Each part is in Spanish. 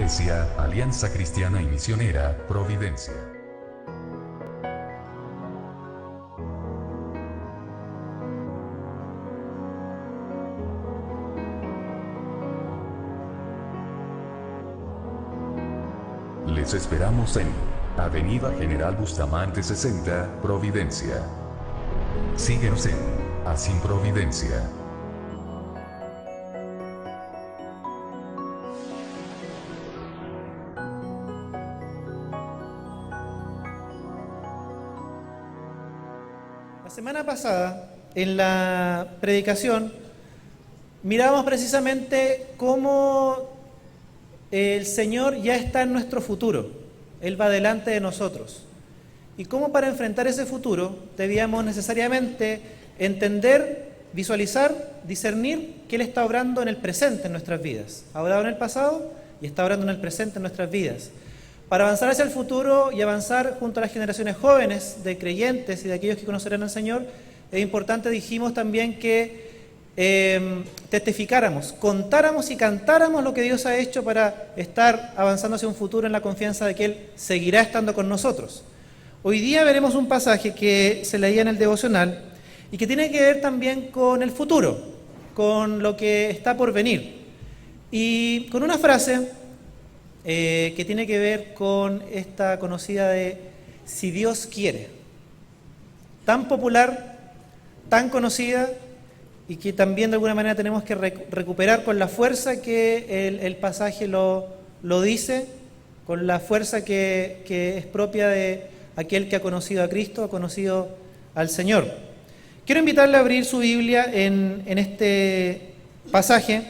Iglesia, Alianza Cristiana y Misionera, Providencia. Les esperamos en Avenida General Bustamante 60, Providencia. Síguenos en Así Providencia. La semana pasada, en la predicación, miramos precisamente cómo el Señor ya está en nuestro futuro. Él va delante de nosotros. Y cómo para enfrentar ese futuro debíamos necesariamente entender, visualizar, discernir que Él está obrando en el presente en nuestras vidas. Ha obrado en el pasado y está obrando en el presente en nuestras vidas. Para avanzar hacia el futuro y avanzar junto a las generaciones jóvenes de creyentes y de aquellos que conocerán al Señor, es importante, dijimos también, que testificáramos, contáramos y cantáramos lo que Dios ha hecho para estar avanzando hacia un futuro en la confianza de que Él seguirá estando con nosotros. Hoy día veremos un pasaje que se leía en el devocional y que tiene que ver también con el futuro, con lo que está por venir. Y con una frase que tiene que ver con esta conocida de "si Dios quiere", tan popular, tan conocida, y que también de alguna manera tenemos que recuperar con la fuerza que el pasaje lo dice, con la fuerza que es propia de aquel que ha conocido a Cristo, ha conocido al Señor. Quiero invitarle a abrir su Biblia en este pasaje.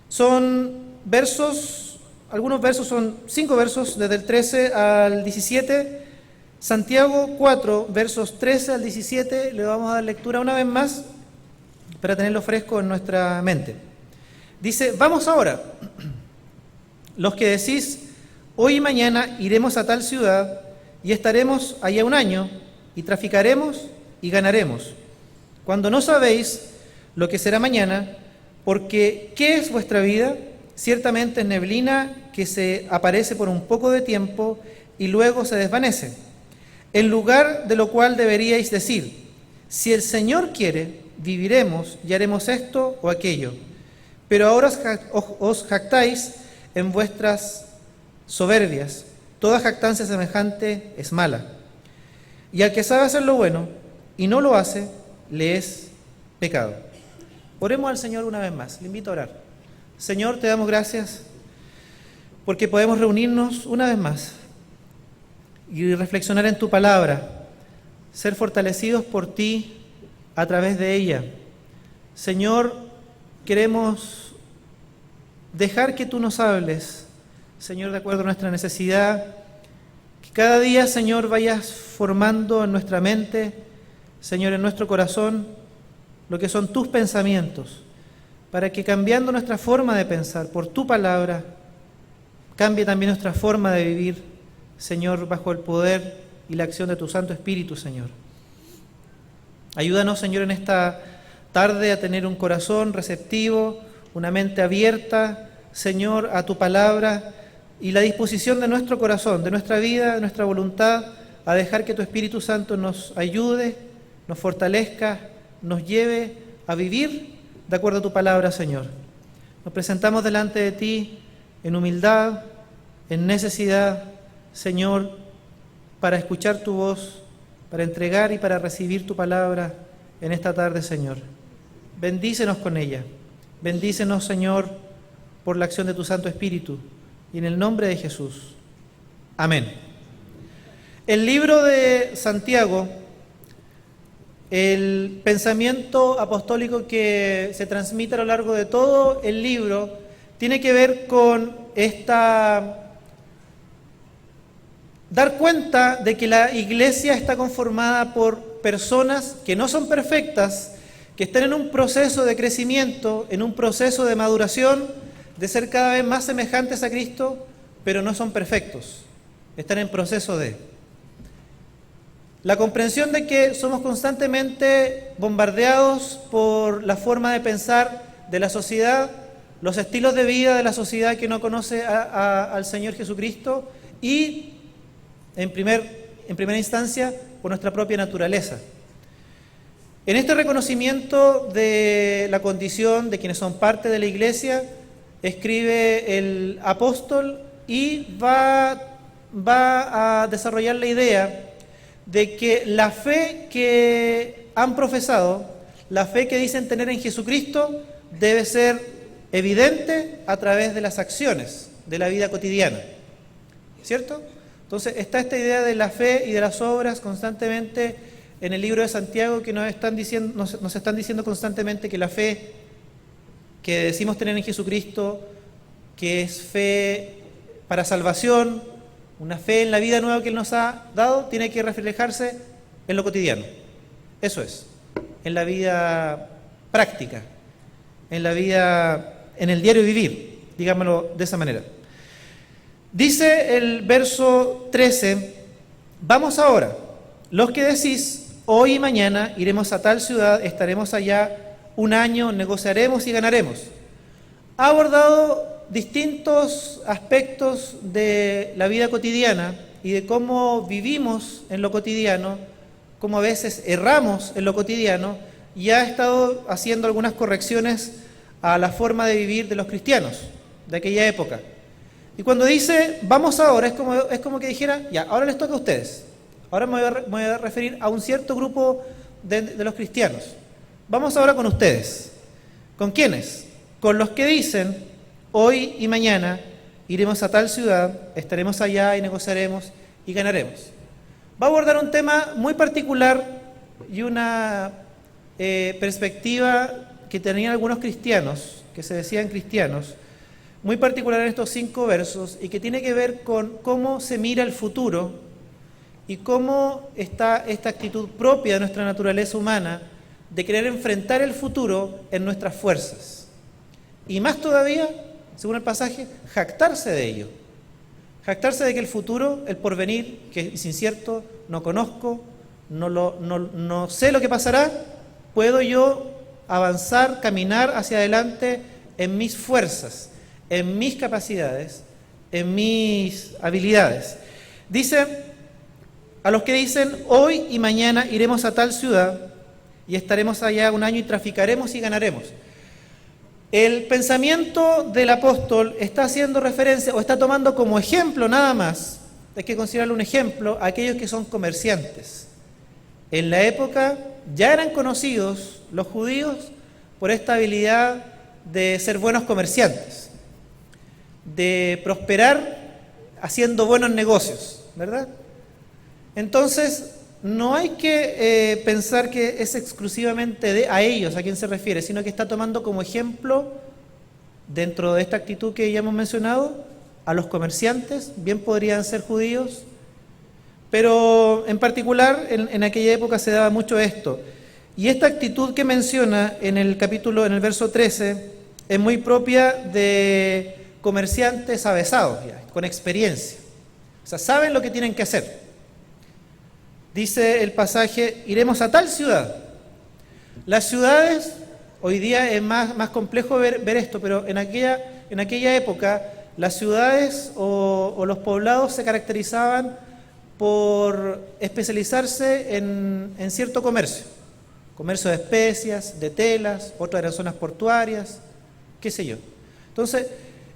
Son versos, algunos versos son 5 versos, desde el 13 al 17. Santiago 4, versos 13 al 17, le vamos a dar lectura una vez más, para tenerlo fresco en nuestra mente. Dice: vamos ahora, los que decís, hoy y mañana iremos a tal ciudad y estaremos allá un año y traficaremos y ganaremos, cuando no sabéis lo que será mañana, porque ¿qué es vuestra vida? Ciertamente es neblina que se aparece por un poco de tiempo y luego se desvanece. En lugar de lo cual deberíais decir, si el Señor quiere, viviremos y haremos esto o aquello. Pero ahora os jactáis en vuestras soberbias. Toda jactancia semejante es mala. Y al que sabe hacer lo bueno y no lo hace, le es pecado. Oremos al Señor una vez más. Le invito a orar. Señor, te damos gracias porque podemos reunirnos una vez más y reflexionar en tu palabra, ser fortalecidos por ti a través de ella. Señor, queremos dejar que tú nos hables, Señor, de acuerdo a nuestra necesidad, que cada día, Señor, vayas formando en nuestra mente, Señor, en nuestro corazón, lo que son tus pensamientos, para que cambiando nuestra forma de pensar por tu palabra, cambie también nuestra forma de vivir, Señor, bajo el poder y la acción de tu Santo Espíritu, Señor. Ayúdanos, Señor, en esta tarde a tener un corazón receptivo, una mente abierta, Señor, a tu palabra y la disposición de nuestro corazón, de nuestra vida, de nuestra voluntad, a dejar que tu Espíritu Santo nos ayude, nos fortalezca, nos lleve a vivir de acuerdo a tu palabra, Señor. Nos presentamos delante de ti en humildad, en necesidad, Señor, para escuchar tu voz, para entregar y para recibir tu palabra en esta tarde, Señor. Bendícenos con ella. Bendícenos, Señor, por la acción de tu Santo Espíritu. Y en el nombre de Jesús. Amén. El libro de Santiago, el pensamiento apostólico que se transmite a lo largo de todo el libro, tiene que ver con dar cuenta de que la iglesia está conformada por personas que no son perfectas, que están en un proceso de crecimiento, en un proceso de maduración, de ser cada vez más semejantes a Cristo, pero no son perfectos, están en proceso de. La comprensión de que somos constantemente bombardeados por la forma de pensar de la sociedad los estilos de vida de la sociedad que no conoce al Señor Jesucristo y, en primera instancia, por nuestra propia naturaleza. En este reconocimiento de la condición de quienes son parte de la Iglesia, escribe el apóstol y va a desarrollar la idea de que la fe que han profesado, la fe que dicen tener en Jesucristo, debe ser evidente a través de las acciones de la vida cotidiana, ¿cierto? Entonces está esta idea de la fe y de las obras constantemente en el libro de Santiago, que nos están diciendo constantemente que la fe que decimos tener en Jesucristo, que es fe para salvación, una fe en la vida nueva que Él nos ha dado, tiene que reflejarse en lo cotidiano. Eso es, en la vida práctica, en el diario vivir, digámoslo de esa manera. Dice el verso 13, vamos ahora, los que decís, hoy y mañana iremos a tal ciudad, estaremos allá un año, negociaremos y ganaremos. Ha abordado distintos aspectos de la vida cotidiana y de cómo vivimos en lo cotidiano, cómo a veces erramos en lo cotidiano, y ha estado haciendo algunas correcciones a la forma de vivir de los cristianos de aquella época. Y cuando dice, vamos ahora, es como que dijera, ya, ahora les toca a ustedes. Ahora me voy a referir a un cierto grupo de los cristianos. Vamos ahora con ustedes. ¿Con quiénes? Con los que dicen, hoy y mañana iremos a tal ciudad, estaremos allá y negociaremos y ganaremos. Va a abordar un tema muy particular y una perspectiva que tenían algunos cristianos, que se decían cristianos, muy particular en estos 5 versos, y que tiene que ver con cómo se mira el futuro y cómo está esta actitud propia de nuestra naturaleza humana de querer enfrentar el futuro en nuestras fuerzas. Y más todavía, según el pasaje, jactarse de ello. Jactarse de que el futuro, el porvenir, que es incierto, no conozco, no sé lo que pasará, puedo yo avanzar, caminar hacia adelante en mis fuerzas, en mis capacidades, en mis habilidades. Dice, a los que dicen, hoy y mañana iremos a tal ciudad y estaremos allá un año y traficaremos y ganaremos. El pensamiento del apóstol está haciendo referencia o está tomando como ejemplo nada más, hay que considerarlo un ejemplo, a aquellos que son comerciantes. En la época ya eran conocidos los judíos por esta habilidad de ser buenos comerciantes, de prosperar haciendo buenos negocios, ¿verdad? Entonces, no hay que pensar que es exclusivamente a ellos a quien se refiere, sino que está tomando como ejemplo, dentro de esta actitud que ya hemos mencionado, a los comerciantes, bien podrían ser judíos, pero en particular en aquella época se daba mucho esto. Y esta actitud que menciona en el verso 13, es muy propia de comerciantes avesados, ya, con experiencia. O sea, saben lo que tienen que hacer. Dice el pasaje, iremos a tal ciudad. Las ciudades, hoy día es más complejo ver esto, pero en aquella época las ciudades o los poblados se caracterizaban por especializarse en cierto comercio. Comercio de especias, de telas, otras eran zonas portuarias, qué sé yo. Entonces,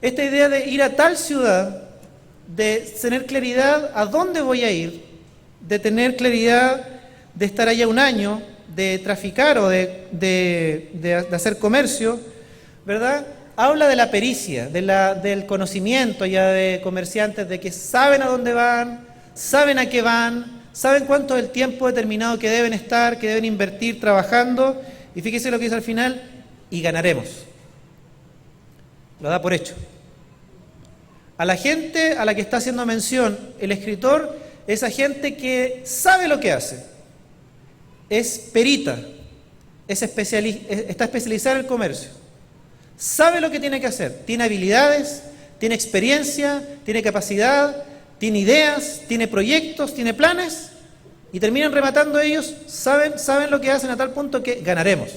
esta idea de ir a tal ciudad, de tener claridad a dónde voy a ir, de tener claridad de estar allá un año, de traficar o de hacer comercio, ¿verdad? Habla de la pericia, del conocimiento ya de comerciantes, de que saben a dónde van, saben a qué van, saben cuánto es el tiempo determinado que deben estar, que deben invertir trabajando, y fíjese lo que dice al final, y ganaremos. Lo da por hecho. A la gente a la que está haciendo mención el escritor, esa gente que sabe lo que hace, es perita, está especializada en el comercio, sabe lo que tiene que hacer, tiene habilidades, tiene experiencia, tiene capacidad, tiene ideas, tiene proyectos, tiene planes, y terminan rematando ellos, saben lo que hacen a tal punto que ganaremos.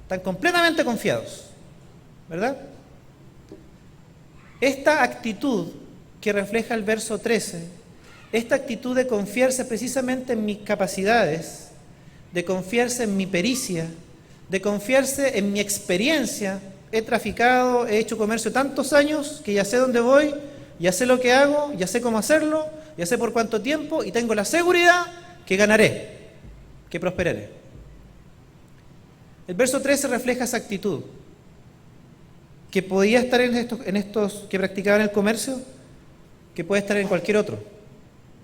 Están completamente confiados, ¿verdad? Esta actitud que refleja el verso 13, esta actitud de confiarse precisamente en mis capacidades, de confiarse en mi pericia, de confiarse en mi experiencia. He traficado, he hecho comercio tantos años que ya sé dónde voy, ya sé lo que hago, ya sé cómo hacerlo, ya sé por cuánto tiempo y tengo la seguridad que ganaré, que prosperaré. El verso 13 refleja esa actitud que podía estar en estos que practicaban el comercio, que puede estar en cualquier otro,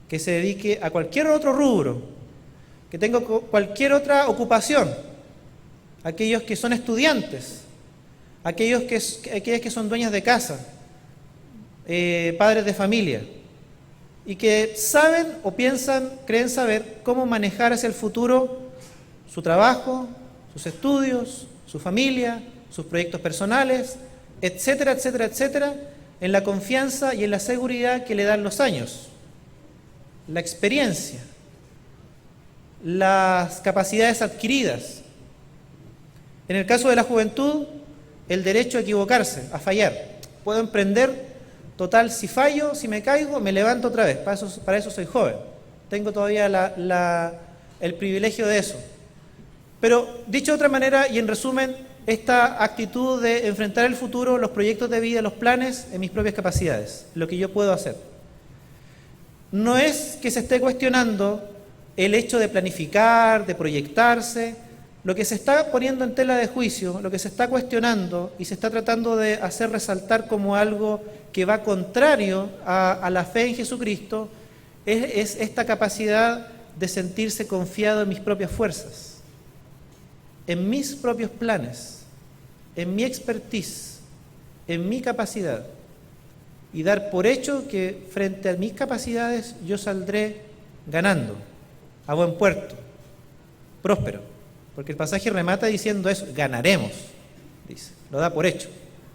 que se dedique a cualquier otro rubro, que tenga cualquier otra ocupación, aquellos que son estudiantes, aquellas que son dueñas de casa, padres de familia, y que saben o piensan, creen saber cómo manejar hacia el futuro su trabajo, sus estudios, su familia, sus proyectos personales, etcétera, etcétera, etcétera, en la confianza y en la seguridad que le dan los años, la experiencia, las capacidades adquiridas. En el caso de la juventud, el derecho a equivocarse, a fallar. Puedo emprender, total, si fallo, si me caigo, me levanto otra vez. Para eso soy joven. Tengo todavía el privilegio de eso. Pero, dicho de otra manera, y en resumen, esta actitud de enfrentar el futuro, los proyectos de vida, los planes, en mis propias capacidades, lo que yo puedo hacer. No es que se esté cuestionando el hecho de planificar, de proyectarse. Lo que se está poniendo en tela de juicio, lo que se está cuestionando y se está tratando de hacer resaltar como algo que va contrario a la fe en Jesucristo, es esta capacidad de sentirse confiado en mis propias fuerzas, en mis propios planes, en mi expertise, en mi capacidad, y dar por hecho que frente a mis capacidades yo saldré ganando, a buen puerto, próspero. Porque el pasaje remata diciendo eso, ganaremos, dice, lo da por hecho.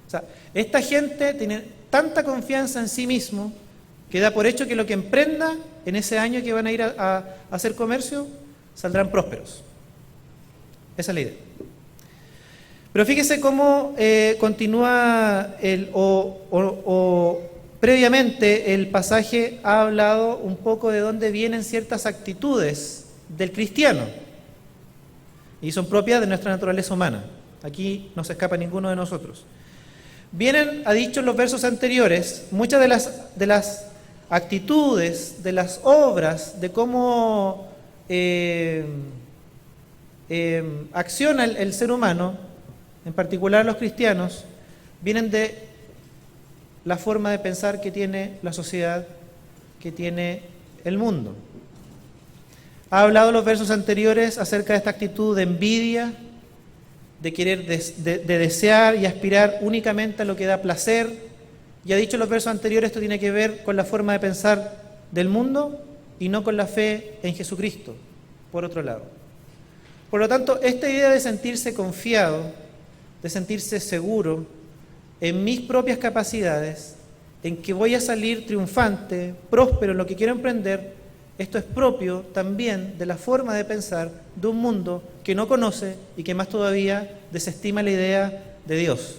O sea, esta gente tiene tanta confianza en sí mismo que da por hecho que lo que emprenda en ese año que van a ir a hacer comercio, saldrán prósperos. Esa es la idea. Pero fíjese cómo continúa previamente el pasaje ha hablado un poco de dónde vienen ciertas actitudes del cristiano. Y son propias de nuestra naturaleza humana. Aquí no se escapa ninguno de nosotros. Vienen, ha dicho en los versos anteriores, muchas de las actitudes, de las obras, de cómo acciona el ser humano, en particular los cristianos, vienen de la forma de pensar que tiene la sociedad, que tiene el mundo. Ha hablado en los versos anteriores acerca de esta actitud de envidia, de querer, de desear y aspirar únicamente a lo que da placer. Y ha dicho en los versos anteriores, esto tiene que ver con la forma de pensar del mundo y no con la fe en Jesucristo, por otro lado. Por lo tanto, esta idea de sentirse confiado, de sentirse seguro en mis propias capacidades, en que voy a salir triunfante, próspero en lo que quiero emprender, esto es propio también de la forma de pensar de un mundo que no conoce y que más todavía desestima la idea de Dios.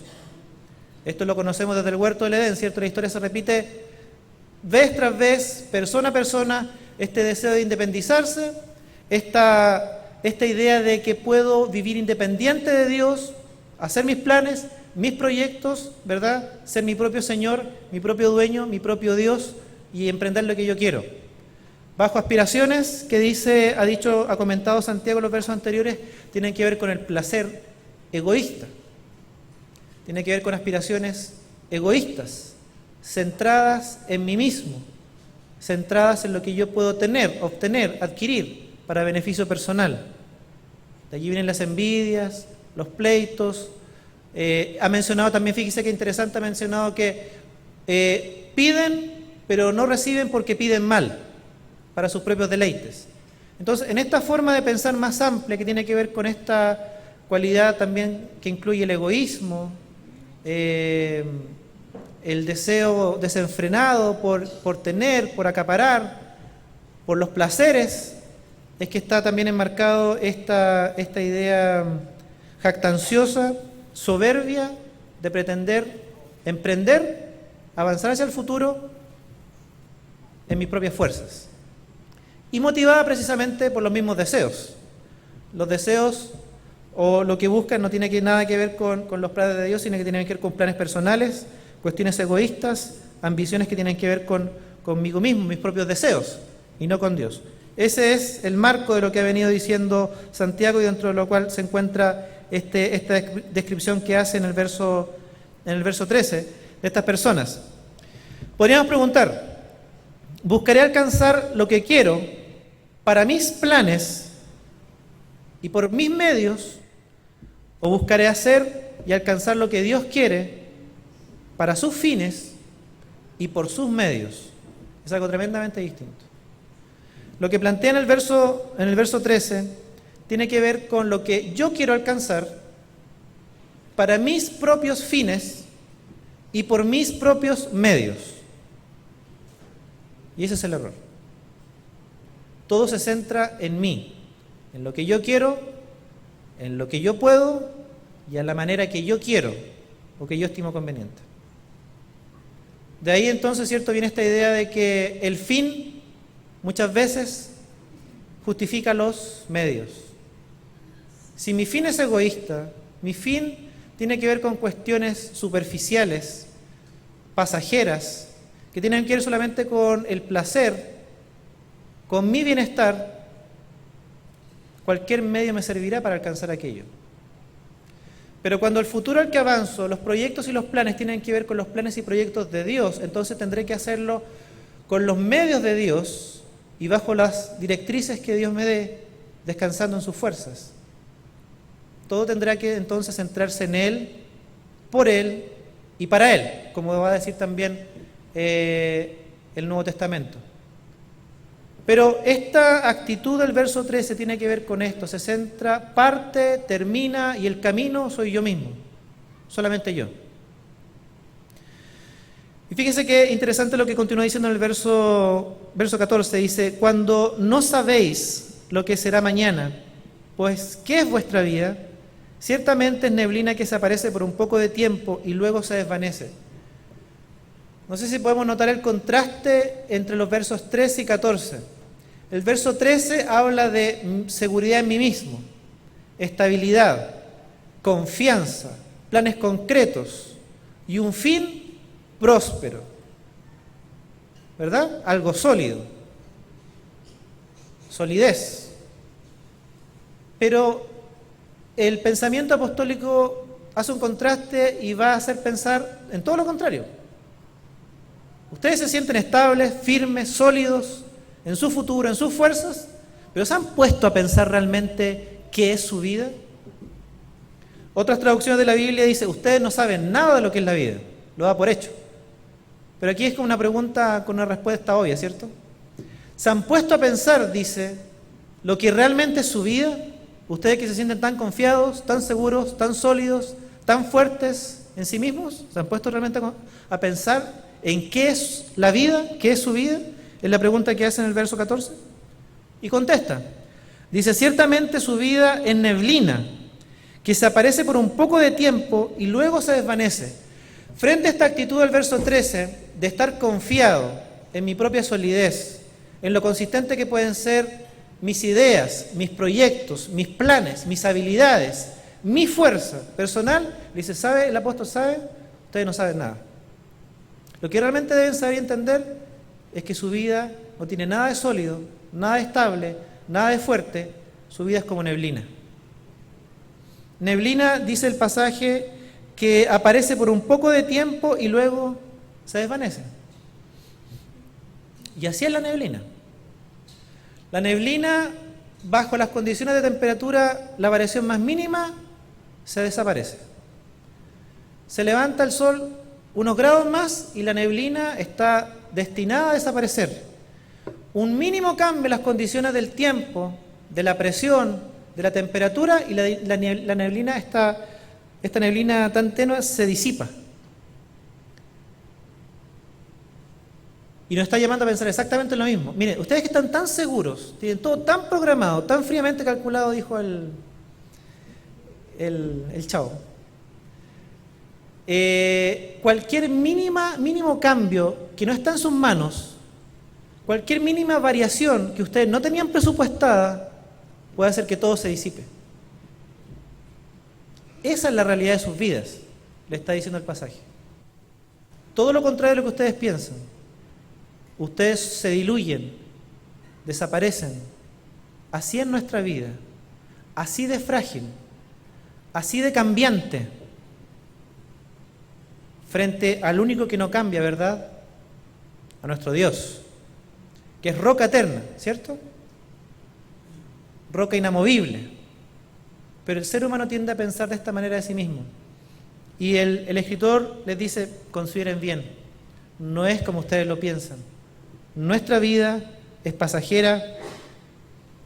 Esto lo conocemos desde el huerto del Edén, ¿cierto? La historia se repite vez tras vez, persona a persona, este deseo de independizarse, esta idea de que puedo vivir independiente de Dios, hacer mis planes, mis proyectos, ¿verdad? Ser mi propio Señor, mi propio dueño, mi propio Dios y emprender lo que yo quiero. Bajo aspiraciones que ha comentado Santiago en los versos anteriores, tienen que ver con el placer egoísta. Tiene que ver con aspiraciones egoístas, centradas en mí mismo, centradas en lo que yo puedo tener, obtener, adquirir para beneficio personal. De allí vienen las envidias, los pleitos. Ha mencionado también, fíjese que interesante, ha mencionado que piden, pero no reciben porque piden mal, para sus propios deleites. Entonces, en esta forma de pensar más amplia, que tiene que ver con esta cualidad también que incluye el egoísmo, el deseo desenfrenado por tener, por acaparar, por los placeres, es que está también enmarcado esta idea jactanciosa, soberbia, de pretender emprender avanzar hacia el futuro en mis propias fuerzas. Y motivada precisamente por los mismos deseos. Los deseos o lo que buscan no tiene nada que ver con los planes de Dios, sino que tiene que ver con planes personales, cuestiones egoístas, ambiciones que tienen que ver conmigo mismo, mis propios deseos, y no con Dios. Ese es el marco de lo que ha venido diciendo Santiago, y dentro de lo cual se encuentra esta descripción que hace en el verso 13 de estas personas. Podríamos preguntar, ¿buscaré alcanzar lo que quiero para mis planes y por mis medios, o buscaré hacer y alcanzar lo que Dios quiere para sus fines y por sus medios? Es algo tremendamente distinto. Lo que plantea en el verso 13 tiene que ver con lo que yo quiero alcanzar para mis propios fines y por mis propios medios. Y ese es el error. Todo se centra en mí, en lo que yo quiero, en lo que yo puedo y en la manera que yo quiero o que yo estimo conveniente. De ahí entonces, ¿cierto?, viene esta idea de que el fin muchas veces justifica los medios. Si mi fin es egoísta, mi fin tiene que ver con cuestiones superficiales, pasajeras, que tienen que ver solamente con el placer, con mi bienestar, cualquier medio me servirá para alcanzar aquello. Pero cuando el futuro al que avanzo, los proyectos y los planes tienen que ver con los planes y proyectos de Dios, entonces tendré que hacerlo con los medios de Dios y bajo las directrices que Dios me dé, descansando en sus fuerzas. Todo tendrá que entonces centrarse en Él, por Él y para Él, como va a decir también el Nuevo Testamento. Pero esta actitud del verso 13 tiene que ver con esto, se centra, parte, termina y el camino soy yo mismo, solamente yo. Y fíjense qué interesante lo que continúa diciendo en el verso 14, dice, cuando no sabéis lo que será mañana, pues ¿qué es vuestra vida? Ciertamente es neblina que se aparece por un poco de tiempo y luego se desvanece. No sé si podemos notar el contraste entre los versos 13 y 14. El verso 13 habla de seguridad en mí mismo, estabilidad, confianza, planes concretos y un fin próspero. ¿Verdad? Algo sólido. Solidez. Pero el pensamiento apostólico hace un contraste y va a hacer pensar en todo lo contrario. Ustedes se sienten estables, firmes, sólidos en su futuro, en sus fuerzas, pero ¿se han puesto a pensar realmente qué es su vida? Otras traducciones de la Biblia dicen, ustedes no saben nada de lo que es la vida, lo da por hecho. Pero aquí es como una pregunta con una respuesta obvia, ¿cierto? ¿Se han puesto a pensar, dice, lo que realmente es su vida? Ustedes que se sienten tan confiados, tan seguros, tan sólidos, tan fuertes en sí mismos, ¿se han puesto realmente a pensar en qué es la vida, qué es su vida? Es la pregunta que hace en el verso 14. Y contesta. Dice, ciertamente su vida es neblina, que se aparece por un poco de tiempo y luego se desvanece. Frente a esta actitud del verso 13, de estar confiado en mi propia solidez, en lo consistente que pueden ser mis ideas, mis proyectos, mis planes, mis habilidades, mi fuerza personal, dice, ¿sabe? El apóstol sabe, ustedes no saben nada. Lo que realmente deben saber y entender es que su vida no tiene nada de sólido, nada de estable, nada de fuerte, su vida es como neblina. Neblina, dice el pasaje, que aparece por un poco de tiempo y luego se desvanece. Y así es la neblina. La neblina, bajo las condiciones de temperatura, la variación más mínima, se desaparece. Se levanta el sol unos grados más y la neblina está destinada a desaparecer. Un mínimo cambio en las condiciones del tiempo, de la presión, de la temperatura y la neblina, esta neblina tan tenue se disipa. Y nos está llamando a pensar exactamente lo mismo. Miren, ustedes que están tan seguros, tienen todo tan programado, tan fríamente calculado, dijo el chavo. cualquier mínimo cambio que no está en sus manos, cualquier mínima variación que ustedes no tenían presupuestada, puede hacer que todo se disipe. Esa es la realidad de sus vidas, le está diciendo el pasaje. Todo lo contrario de lo que ustedes piensan. Ustedes se diluyen, desaparecen. Así es nuestra vida, así de frágil, así de cambiante, frente al único que no cambia, ¿verdad? A nuestro Dios, que es roca eterna, ¿cierto? Roca inamovible. Pero el ser humano tiende a pensar de esta manera de sí mismo. Y el escritor les dice, consideren bien, no es como ustedes lo piensan. Nuestra vida es pasajera,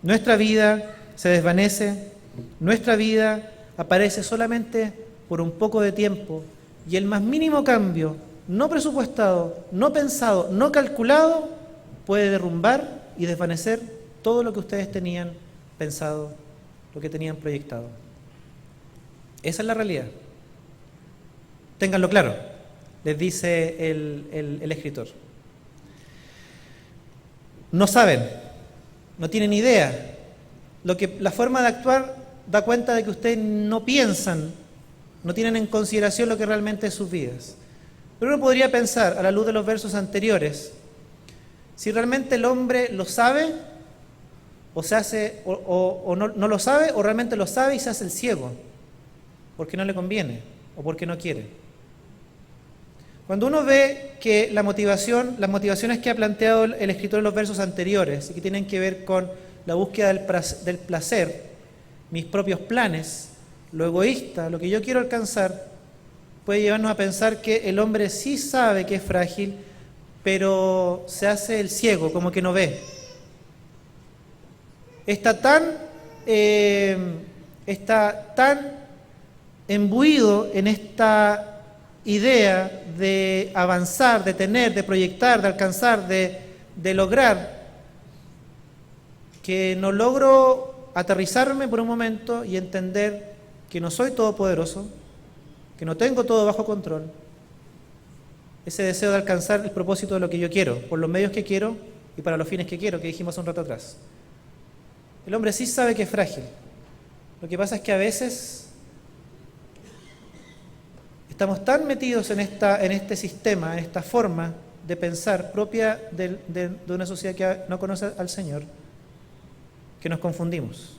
nuestra vida se desvanece, nuestra vida aparece solamente por un poco de tiempo, y el más mínimo cambio, no presupuestado, no pensado, no calculado, puede derrumbar y desvanecer todo lo que ustedes tenían pensado, lo que tenían proyectado. Esa es la realidad. Ténganlo claro, les dice el escritor. No saben, no tienen idea. La forma de actuar da cuenta de que ustedes no piensan, no tienen en consideración lo que realmente es sus vidas. Pero uno podría pensar, a la luz de los versos anteriores, si realmente el hombre lo sabe, o se hace, o no lo sabe, o realmente lo sabe y se hace el ciego, porque no le conviene, o porque no quiere. Cuando uno ve que las motivaciones que ha planteado el escritor en los versos anteriores, y que tienen que ver con la búsqueda del placer, mis propios planes, lo egoísta, lo que yo quiero alcanzar, puede llevarnos a pensar que el hombre sí sabe que es frágil, pero se hace el ciego, como que no ve. Está tan embuido en esta idea de avanzar, de tener, de proyectar, de alcanzar, de lograr, que no logro aterrizarme por un momento y entender que no soy todopoderoso, que no tengo todo bajo control. Ese deseo de alcanzar el propósito de lo que yo quiero, por los medios que quiero y para los fines que quiero, que dijimos un rato atrás. El hombre sí sabe que es frágil. Lo que pasa es que a veces estamos tan metidos en este sistema, en esta forma de pensar propia de una sociedad que no conoce al Señor, que nos confundimos.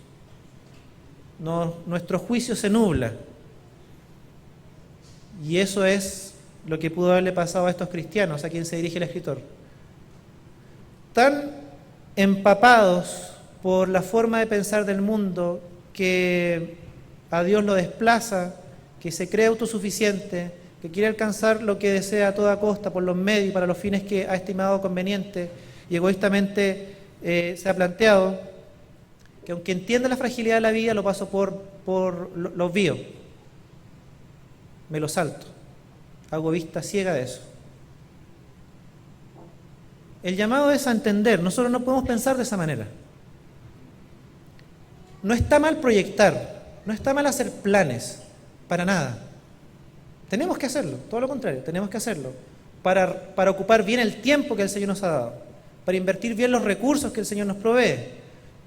Nuestro juicio se nubla. Y eso es lo que pudo haberle pasado a estos cristianos, a quien se dirige el escritor. Tan empapados por la forma de pensar del mundo que a Dios lo desplaza, que se cree autosuficiente, que quiere alcanzar lo que desea a toda costa por los medios y para los fines que ha estimado conveniente y egoístamente se ha planteado, que aunque entienda la fragilidad de la vida, lo paso por lo obvio, me lo salto, hago vista ciega de eso. El llamado es a entender, nosotros no podemos pensar de esa manera. No está mal proyectar, no está mal hacer planes, para nada. Tenemos que hacerlo, todo lo contrario, tenemos que hacerlo para ocupar bien el tiempo que el Señor nos ha dado, para invertir bien los recursos que el Señor nos provee,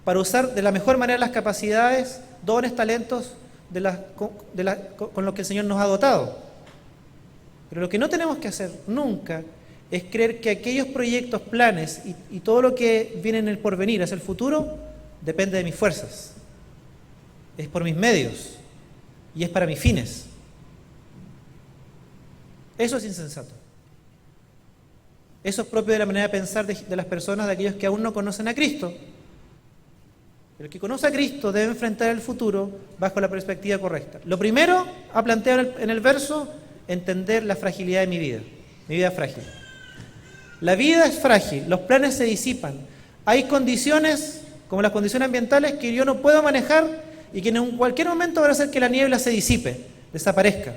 para usar de la mejor manera las capacidades, dones, talentos con los que el Señor nos ha dotado. Pero lo que no tenemos que hacer nunca es creer que aquellos proyectos, planes y todo lo que viene en el porvenir, hacia el futuro, depende de mis fuerzas. Es por mis medios y es para mis fines. Eso es insensato. Eso es propio de la manera de pensar de las personas, de aquellos que aún no conocen a Cristo. El que conoce a Cristo debe enfrentar el futuro bajo la perspectiva correcta. Lo primero a plantear en el verso, entender la fragilidad de mi vida. Mi vida es frágil. La vida es frágil, los planes se disipan. Hay condiciones, como las condiciones ambientales, que yo no puedo manejar y que en cualquier momento van a hacer que la niebla se disipe, desaparezca.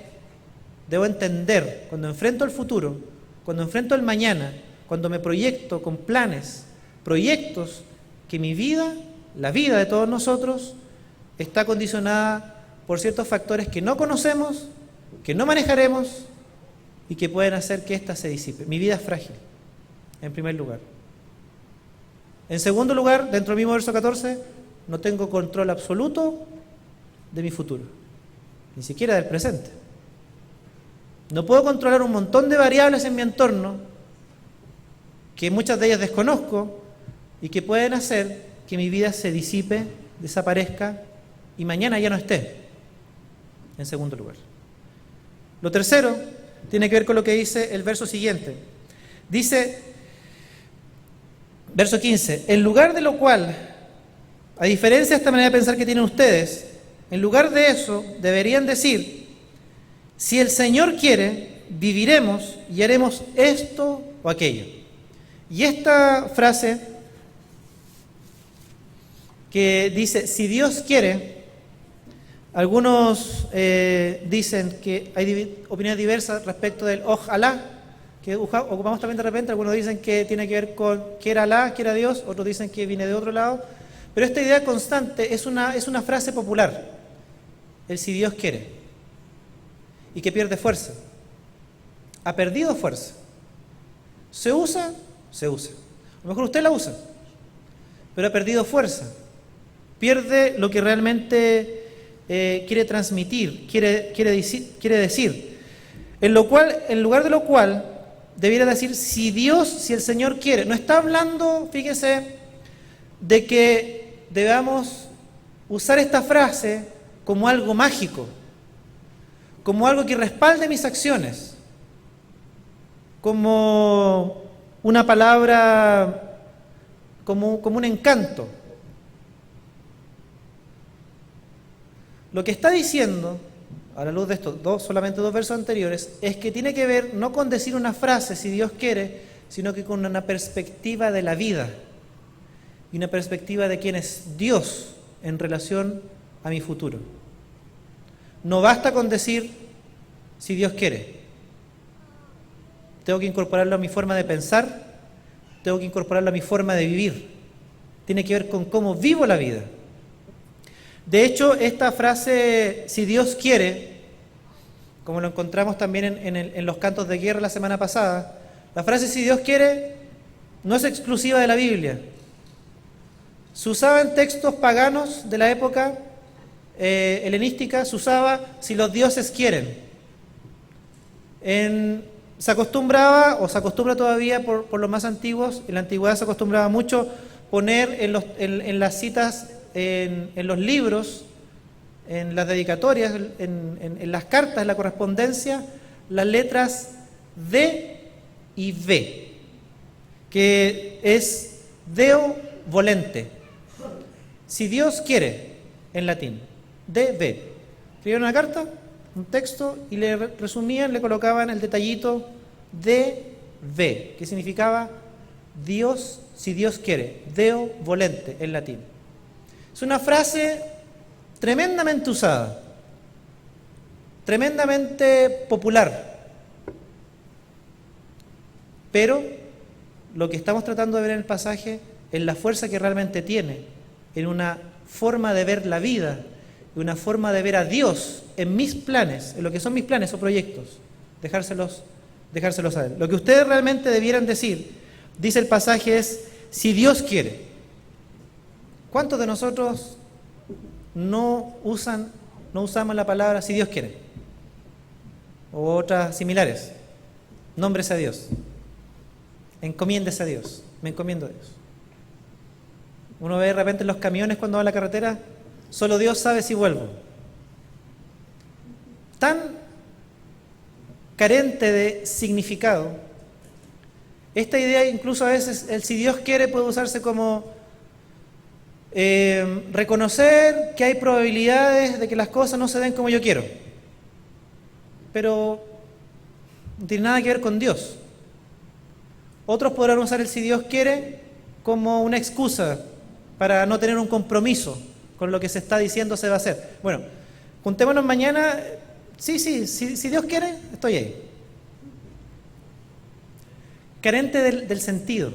Debo entender, cuando enfrento el futuro, cuando enfrento el mañana, cuando me proyecto con planes, proyectos, que mi vida, la vida de todos nosotros, está condicionada por ciertos factores que no conocemos que no manejaremos y que pueden hacer que ésta se disipe. Mi vida es frágil, en primer lugar. En segundo lugar, dentro del mismo verso 14, no tengo control absoluto de mi futuro, ni siquiera del presente. No puedo controlar un montón de variables en mi entorno, que muchas de ellas desconozco, y que pueden hacer que mi vida se disipe, desaparezca, y mañana ya no esté, en segundo lugar. Lo tercero tiene que ver con lo que dice el verso siguiente. Dice, verso 15, en lugar de lo cual, a diferencia de esta manera de pensar que tienen ustedes, en lugar de eso deberían decir, si el Señor quiere, viviremos y haremos esto o aquello. Y esta frase que dice, si Dios quiere, algunos dicen que hay opiniones diversas respecto del ojalá, que ocupamos también de repente. Algunos dicen que tiene que ver con que era Alá, que era Dios, otros dicen que viene de otro lado, pero esta idea constante es una frase popular, el si Dios quiere, y que pierde fuerza, ha perdido fuerza. Se usa, a lo mejor usted la usa, pero ha perdido fuerza, pierde lo que realmente quiere transmitir, quiere decir, en lugar de lo cual debiera decir si el Señor quiere. No está hablando, fíjese, de que debamos usar esta frase como algo mágico, como algo que respalde mis acciones, como una palabra, como un encanto. Lo que está diciendo, a la luz de estos solamente dos versos anteriores, es que tiene que ver no con decir una frase, si Dios quiere, sino que con una perspectiva de la vida y una perspectiva de quién es Dios en relación a mi futuro. No basta con decir, si Dios quiere. Tengo que incorporarlo a mi forma de pensar, tengo que incorporarlo a mi forma de vivir. Tiene que ver con cómo vivo la vida. De hecho, esta frase, si Dios quiere, como lo encontramos también en los cantos de guerra la semana pasada, la frase si Dios quiere no es exclusiva de la Biblia. Se usaba en textos paganos de la época helenística, se usaba si los dioses quieren. Se acostumbraba, o se acostumbra todavía por los más antiguos, en la antigüedad se acostumbraba mucho poner en las citas, en los libros, en las dedicatorias, en las cartas, en la correspondencia, las letras D y V, que es Deo volente. Si Dios quiere, en latín, D-V. Escribieron una carta, un texto, y le resumían, le colocaban el detallito D-V, que significaba Dios, si Dios quiere, Deo volente, en latín. Es una frase tremendamente usada, tremendamente popular, pero lo que estamos tratando de ver en el pasaje es la fuerza que realmente tiene en una forma de ver la vida, en una forma de ver a Dios en mis planes, en lo que son mis planes o proyectos, dejárselos a Él. Lo que ustedes realmente debieran decir, dice el pasaje, es si Dios quiere. ¿Cuántos de nosotros no usamos la palabra si Dios quiere? O otras similares. Nómbrese a Dios. Encomiéndese a Dios. Me encomiendo a Dios. Uno ve de repente en los camiones cuando va a la carretera, solo Dios sabe si vuelvo. Tan carente de significado. Esta idea, incluso a veces, el si Dios quiere puede usarse como reconocer que hay probabilidades de que las cosas no se den como yo quiero, pero no tiene nada que ver con Dios. Otros podrán usar el si Dios quiere como una excusa para no tener un compromiso con lo que se está diciendo se va a hacer. Bueno, juntémonos mañana, si Dios quiere, estoy ahí. Carente del sentido,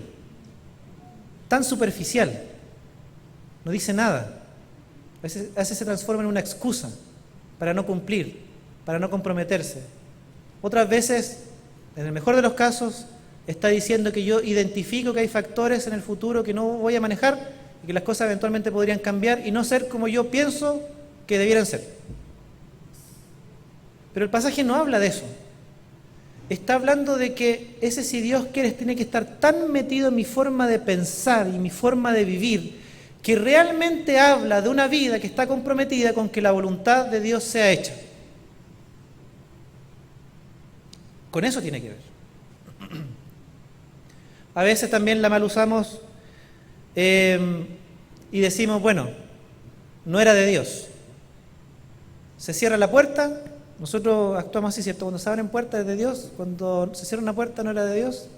tan superficial. No dice nada. A veces se transforma en una excusa para no cumplir, para no comprometerse. Otras veces, en el mejor de los casos, está diciendo que yo identifico que hay factores en el futuro que no voy a manejar y que las cosas eventualmente podrían cambiar y no ser como yo pienso que debieran ser. Pero el pasaje no habla de eso. Está hablando de que ese si Dios quiere tiene que estar tan metido en mi forma de pensar y mi forma de vivir que realmente habla de una vida que está comprometida con que la voluntad de Dios sea hecha. Con eso tiene que ver. A veces también la mal usamos y decimos, bueno, no era de Dios. Se cierra la puerta, nosotros actuamos así, ¿cierto? Cuando se abren puertas es de Dios, cuando se cierra una puerta no era de Dios.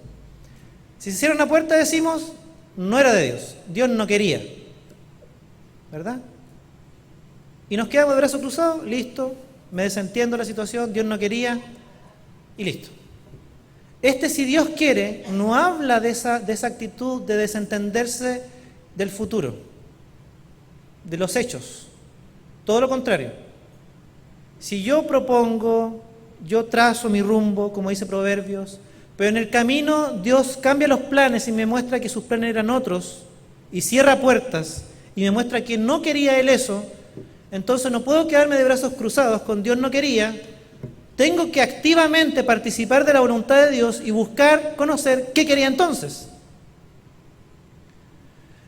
Si se cierra una puerta decimos, no era de Dios, Dios no quería, ¿verdad? Y nos quedamos de brazos cruzados, listo, me desentiendo la situación, Dios no quería y listo. Si Dios quiere no habla de esa actitud de desentenderse del futuro, de los hechos, todo lo contrario. Si yo propongo, yo trazo mi rumbo, como dice Proverbios, pero en el camino Dios cambia los planes y me muestra que sus planes eran otros, y cierra puertas, y me muestra que no quería Él eso, entonces no puedo quedarme de brazos cruzados con Dios no quería, tengo que activamente participar de la voluntad de Dios y buscar conocer qué quería entonces.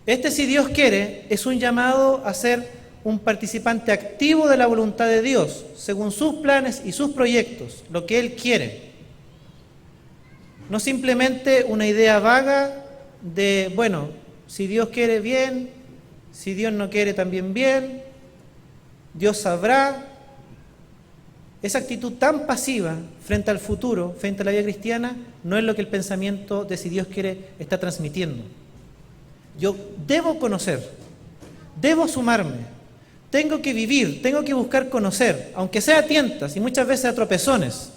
Si Dios quiere es un llamado a ser un participante activo de la voluntad de Dios, según sus planes y sus proyectos, lo que Él quiere. No simplemente una idea vaga de, bueno, si Dios quiere bien, si Dios no quiere también bien, Dios sabrá. Esa actitud tan pasiva frente al futuro, frente a la vida cristiana, no es lo que el pensamiento de si Dios quiere está transmitiendo. Yo debo conocer, debo sumarme, tengo que vivir, tengo que buscar conocer, aunque sea a tientas y muchas veces a tropezones,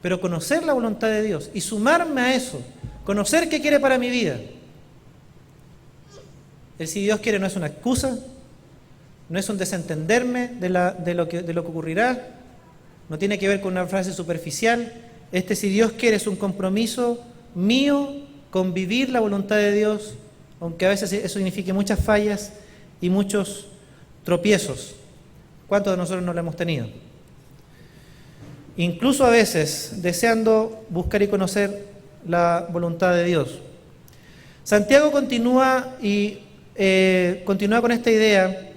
pero conocer la voluntad de Dios y sumarme a eso, conocer qué quiere para mi vida. Si Dios quiere no es una excusa, no es un desentenderme de lo que ocurrirá, no tiene que ver con una frase superficial. Si Dios quiere es un compromiso mío con vivir la voluntad de Dios, aunque a veces eso signifique muchas fallas y muchos tropiezos. ¿Cuántos de nosotros no lo hemos tenido? Incluso a veces deseando buscar y conocer la voluntad de Dios. Santiago continúa con esta idea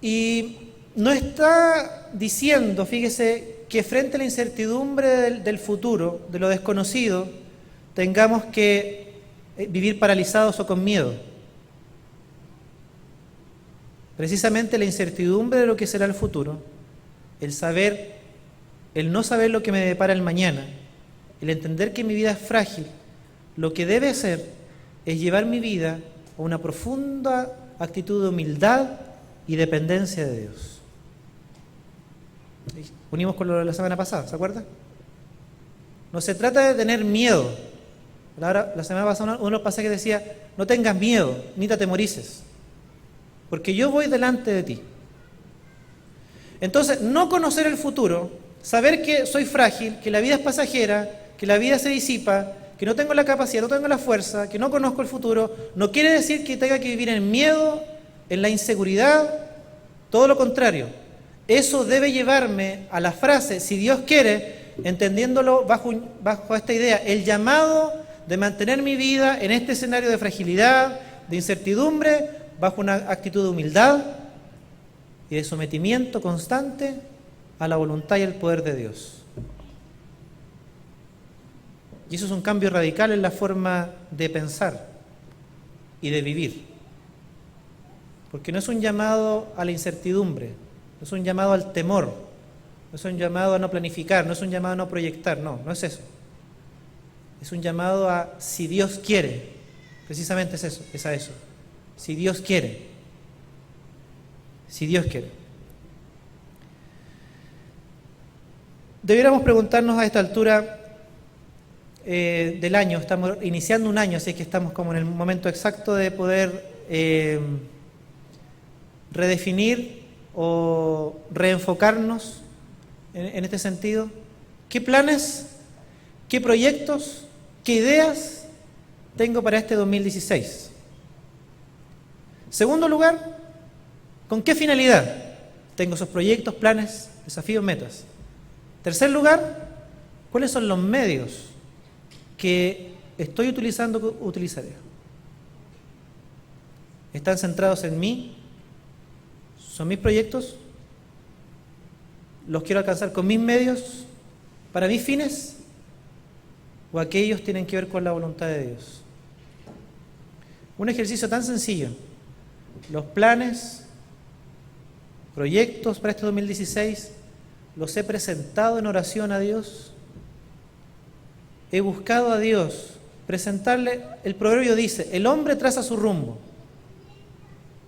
y no está diciendo, fíjese, que frente a la incertidumbre del futuro, de lo desconocido, tengamos que vivir paralizados o con miedo. Precisamente la incertidumbre de lo que será el futuro, el no saber lo que me depara el mañana, el entender que mi vida es frágil, lo que debe hacer es llevar mi vida a una profunda actitud de humildad y dependencia de Dios. Unimos con lo de la semana pasada, ¿se acuerdan? No se trata de tener miedo. La semana pasada uno de los pasajes decía, no tengas miedo, ni te atemorices, porque yo voy delante de ti. Entonces, no conocer el futuro, saber que soy frágil, que la vida es pasajera, que la vida se disipa, que no tengo la capacidad, no tengo la fuerza, que no conozco el futuro, no quiere decir que tenga que vivir en miedo, en la inseguridad, todo lo contrario. Eso debe llevarme a la frase, si Dios quiere, entendiéndolo bajo esta idea, el llamado de mantener mi vida en este escenario de fragilidad, de incertidumbre, bajo una actitud de humildad y de sometimiento constante a la voluntad y el poder de Dios. Y eso es un cambio radical en la forma de pensar y de vivir. Porque no es un llamado a la incertidumbre, no es un llamado al temor, no es un llamado a no planificar, no es un llamado a no proyectar, no es eso. Es un llamado a si Dios quiere, precisamente es a eso. Si Dios quiere, si Dios quiere. Debiéramos preguntarnos a esta altura del año, estamos iniciando un año, así que estamos como en el momento exacto de poder redefinir o reenfocarnos en este sentido? ¿Qué planes, qué proyectos, qué ideas tengo para este 2016? Segundo lugar, ¿con qué finalidad tengo esos proyectos, planes, desafíos, metas? Tercer lugar, ¿cuáles son los medios que estoy utilizando, que utilizaré? ¿Están centrados en mí? ¿Son mis proyectos? ¿Los quiero alcanzar con mis medios, para mis fines? ¿O aquellos tienen que ver con la voluntad de Dios? Un ejercicio tan sencillo. Los planes, proyectos para este 2016, los he presentado en oración a Dios. He buscado a Dios, presentarle. El proverbio dice, el hombre traza su rumbo.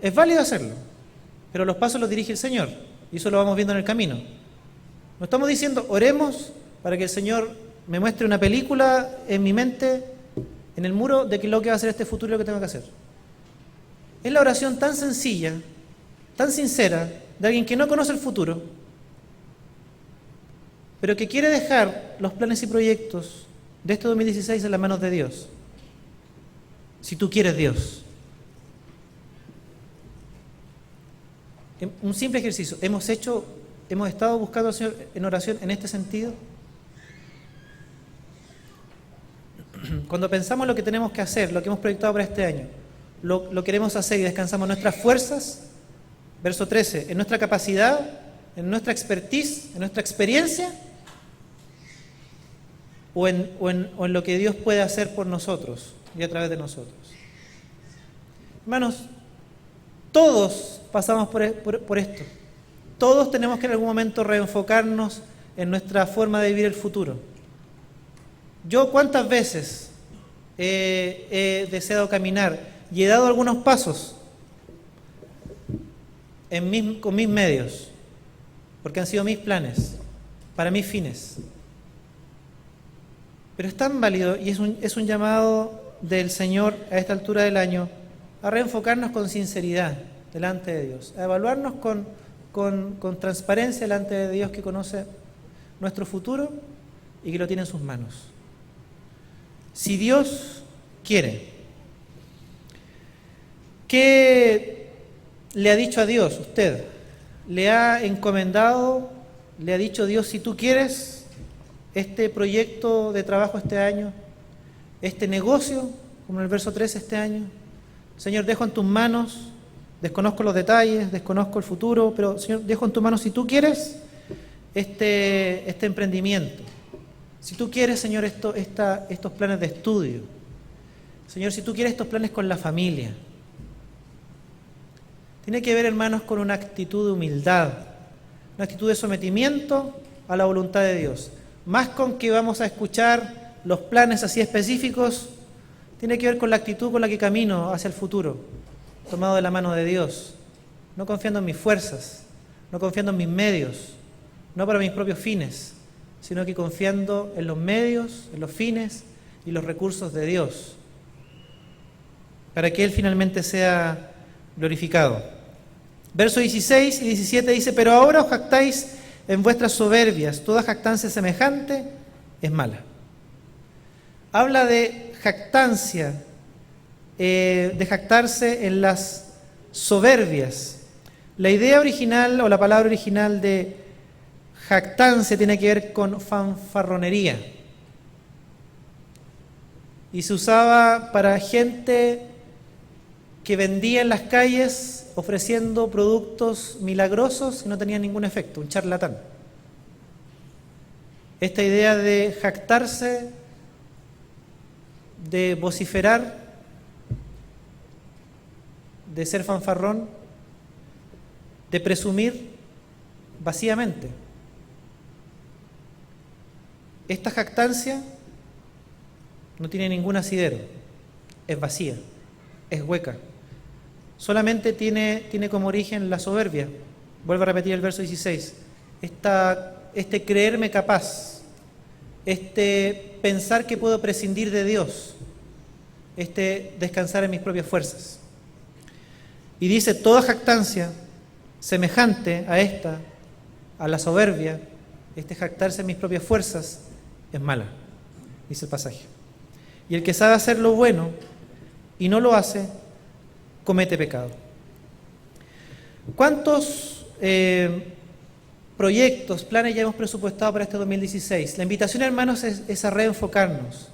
Es válido hacerlo, pero los pasos los dirige el Señor, y eso lo vamos viendo en el camino. No estamos diciendo, oremos para que el Señor me muestre una película en mi mente, en el muro, de que lo que va a hacer este futuro y lo que tengo que hacer. Es la oración tan sencilla, tan sincera, de alguien que no conoce el futuro, pero que quiere dejar los planes y proyectos de este 2016 en las manos de Dios. Si tú quieres Dios. Un simple ejercicio. Hemos estado buscando al Señor en oración en este sentido. Cuando pensamos lo que tenemos que hacer, lo que hemos proyectado para este año, lo queremos hacer y descansamos en nuestras fuerzas, verso 13, en nuestra capacidad, en nuestra expertise, en nuestra experiencia, o en lo que Dios puede hacer por nosotros y a través de nosotros. Hermanos, todos pasamos por esto. Todos tenemos que en algún momento reenfocarnos en nuestra forma de vivir el futuro. Yo cuántas veces he deseado caminar y he dado algunos pasos con mis medios, porque han sido mis planes, para mis fines. Pero es tan válido y es un llamado del Señor a esta altura del año a reenfocarnos con sinceridad delante de Dios, a evaluarnos con transparencia delante de Dios, que conoce nuestro futuro y que lo tiene en sus manos. Si Dios quiere, ¿qué le ha dicho a Dios usted? ¿Le ha encomendado, le ha dicho Dios, si tú quieres este proyecto de trabajo este año, este negocio, como en el verso 13 este año? Señor, dejo en tus manos, desconozco los detalles, desconozco el futuro, pero Señor, dejo en tus manos, si tú quieres este emprendimiento, si tú quieres, Señor, estos planes de estudio, Señor, si tú quieres estos planes con la familia. Tiene que ver, hermanos, con una actitud de humildad, una actitud de sometimiento a la voluntad de Dios. Más con que vamos a escuchar los planes así específicos, tiene que ver con la actitud con la que camino hacia el futuro, tomado de la mano de Dios, no confiando en mis fuerzas, no confiando en mis medios, no para mis propios fines, sino que confiando en los medios, en los fines y los recursos de Dios, para que Él finalmente sea glorificado. Versos 16 y 17 dice, pero ahora os jactáis en vuestras soberbias, toda jactancia semejante es mala. Habla de jactancia, de jactarse en las soberbias. La idea original o la palabra original de jactancia tiene que ver con fanfarronería. Y se usaba para gente que vendía en las calles ofreciendo productos milagrosos y no tenían ningún efecto, un charlatán. Esta idea de jactarse, de vociferar, de ser fanfarrón, de presumir vacíamente. Esta jactancia no tiene ningún asidero, es vacía, es hueca. Solamente tiene como origen la soberbia. Vuelvo a repetir el verso 16. Este creerme capaz, este pensar que puedo prescindir de Dios, este descansar en mis propias fuerzas. Y dice, toda jactancia semejante a esta, a la soberbia, este jactarse en mis propias fuerzas, es mala, dice el pasaje. Y el que sabe hacer lo bueno y no lo hace, comete pecado. ¿Cuántos proyectos, planes ya hemos presupuestado para este 2016? La invitación, hermanos, es a reenfocarnos.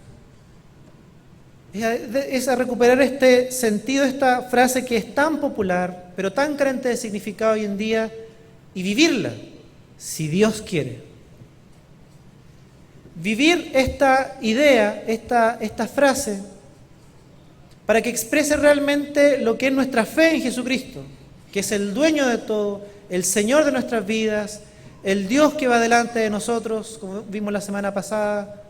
Es a recuperar este sentido, esta frase que es tan popular, pero tan carente de significado hoy en día, y vivirla, si Dios quiere. Vivir esta idea, esta frase, para que exprese realmente lo que es nuestra fe en Jesucristo, que es el dueño de todo, el Señor de nuestras vidas, el Dios que va delante de nosotros, como vimos la semana pasada,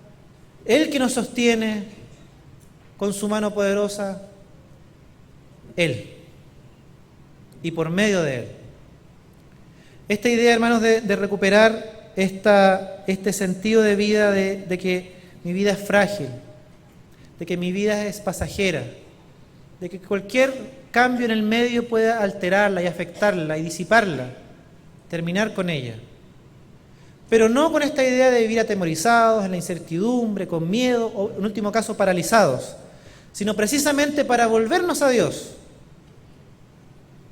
Él que nos sostiene con su mano poderosa, Él, y por medio de Él. Esta idea, hermanos, de recuperar este sentido de vida, de que mi vida es frágil, de que mi vida es pasajera, de que cualquier cambio en el medio puede alterarla y afectarla y disiparla, terminar con ella. Pero no con esta idea de vivir atemorizados, en la incertidumbre, con miedo, o en último caso paralizados, sino precisamente para volvernos a Dios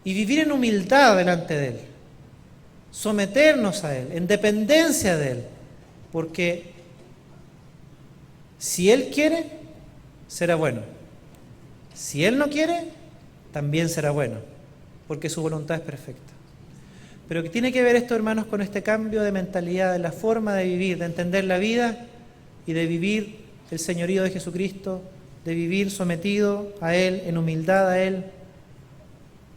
y vivir en humildad delante de Él, someternos a Él, en dependencia de Él, porque si Él quiere, será bueno. Si Él no quiere, también será bueno, porque su voluntad es perfecta. Pero que tiene que ver esto, hermanos, con este cambio de mentalidad, de la forma de vivir, de entender la vida y de vivir el señorío de Jesucristo, de vivir sometido a Él, en humildad a Él.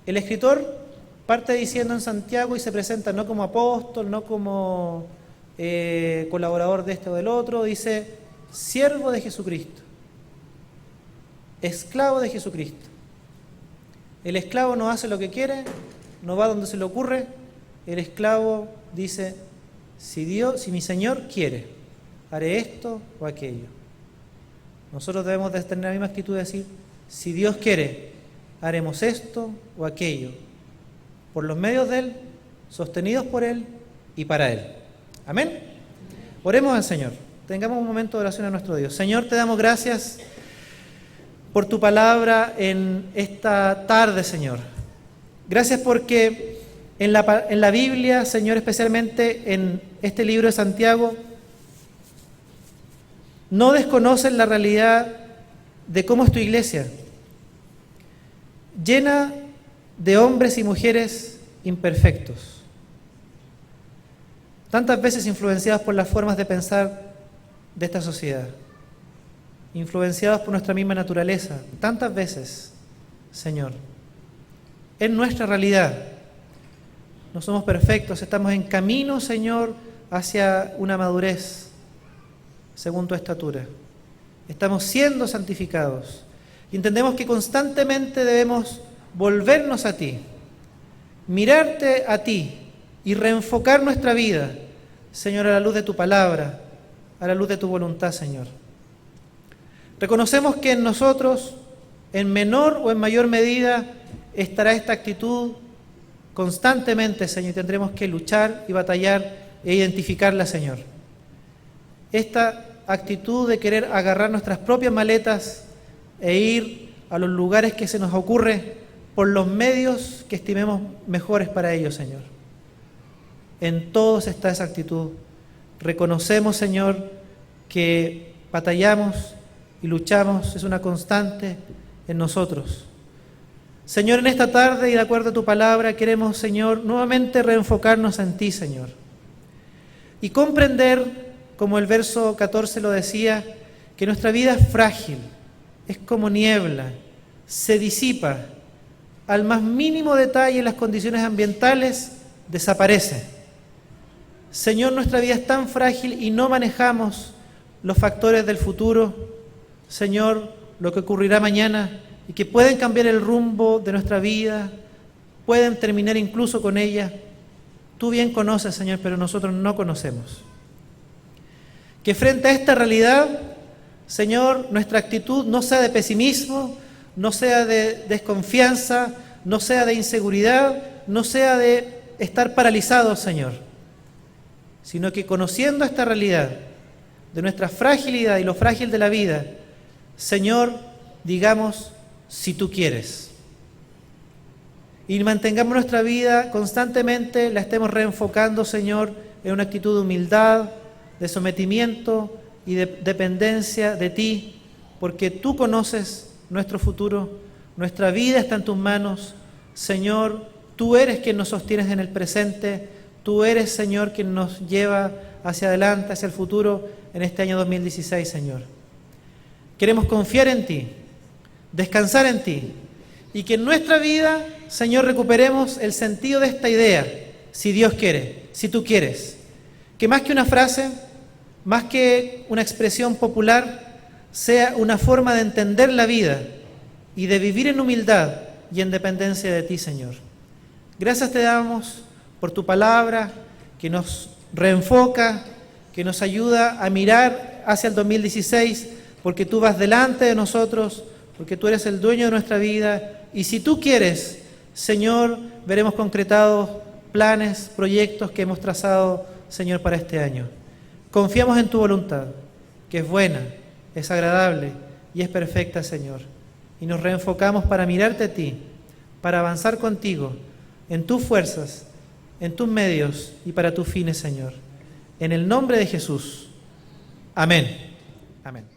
El escritor parte diciendo en Santiago y se presenta no como apóstol, no como colaborador de este o del otro, dice siervo de Jesucristo, esclavo de Jesucristo. El esclavo no hace lo que quiere, no va donde se le ocurre. El esclavo dice, si mi Señor quiere, haré esto o aquello. Nosotros debemos de tener la misma actitud de decir, si Dios quiere, haremos esto o aquello, por los medios de Él, sostenidos por Él y para Él. Amén. Oremos al Señor. Tengamos un momento de oración a nuestro Dios. Señor, te damos gracias por tu palabra en esta tarde, Señor. Gracias porque en la Biblia, Señor, especialmente en este libro de Santiago, no desconocen la realidad de cómo es tu iglesia, llena de hombres y mujeres imperfectos, tantas veces influenciados por las formas de pensar de esta sociedad, influenciados por nuestra misma naturaleza, tantas veces, Señor. Es nuestra realidad. No somos perfectos, estamos en camino, Señor, hacia una madurez según tu estatura. Estamos siendo santificados y entendemos que constantemente debemos volvernos a ti, mirarte a ti y reenfocar nuestra vida, Señor, a la luz de tu palabra, a la luz de tu voluntad, Señor. Reconocemos que en nosotros, en menor o en mayor medida, estará esta actitud constantemente, Señor, y tendremos que luchar y batallar e identificarla, Señor. Esta actitud de querer agarrar nuestras propias maletas e ir a los lugares que se nos ocurre por los medios que estimemos mejores para ellos, Señor. En todos está esa actitud. Reconocemos, Señor, que batallamos y luchamos, es una constante en nosotros. Señor, en esta tarde y de acuerdo a tu palabra, queremos, Señor, nuevamente reenfocarnos en ti, Señor, y comprender, como el verso 14 lo decía, que nuestra vida es frágil, es como niebla, se disipa, al más mínimo detalle las condiciones ambientales desaparece. Señor, nuestra vida es tan frágil y no manejamos los factores del futuro, Señor, lo que ocurrirá mañana y que pueden cambiar el rumbo de nuestra vida, pueden terminar incluso con ella. Tú bien conoces, Señor, pero nosotros no conocemos. Que frente a esta realidad, Señor, nuestra actitud no sea de pesimismo, no sea de desconfianza, no sea de inseguridad, no sea de estar paralizados, Señor, sino que conociendo esta realidad de nuestra fragilidad y lo frágil de la vida, Señor, digamos, si tú quieres. Y mantengamos nuestra vida constantemente, la estemos reenfocando, Señor, en una actitud de humildad, de sometimiento y de dependencia de ti, porque tú conoces nuestro futuro, nuestra vida está en tus manos. Señor, tú eres quien nos sostienes en el presente, tú eres, Señor, quien nos lleva hacia adelante, hacia el futuro en este año 2016, Señor. Queremos confiar en ti, descansar en ti, y que en nuestra vida, Señor, recuperemos el sentido de esta idea, si Dios quiere, si tú quieres. Que más que una frase, más que una expresión popular, sea una forma de entender la vida y de vivir en humildad y en dependencia de ti, Señor. Gracias te damos por tu palabra que nos reenfoca, que nos ayuda a mirar hacia el 2016, porque tú vas delante de nosotros, porque tú eres el dueño de nuestra vida, y si tú quieres, Señor, veremos concretados planes, proyectos que hemos trazado, Señor, para este año. Confiamos en tu voluntad, que es buena, es agradable y es perfecta, Señor. Y nos reenfocamos para mirarte a ti, para avanzar contigo en tus fuerzas, en tus medios y para tus fines, Señor. En el nombre de Jesús. Amén. Amén.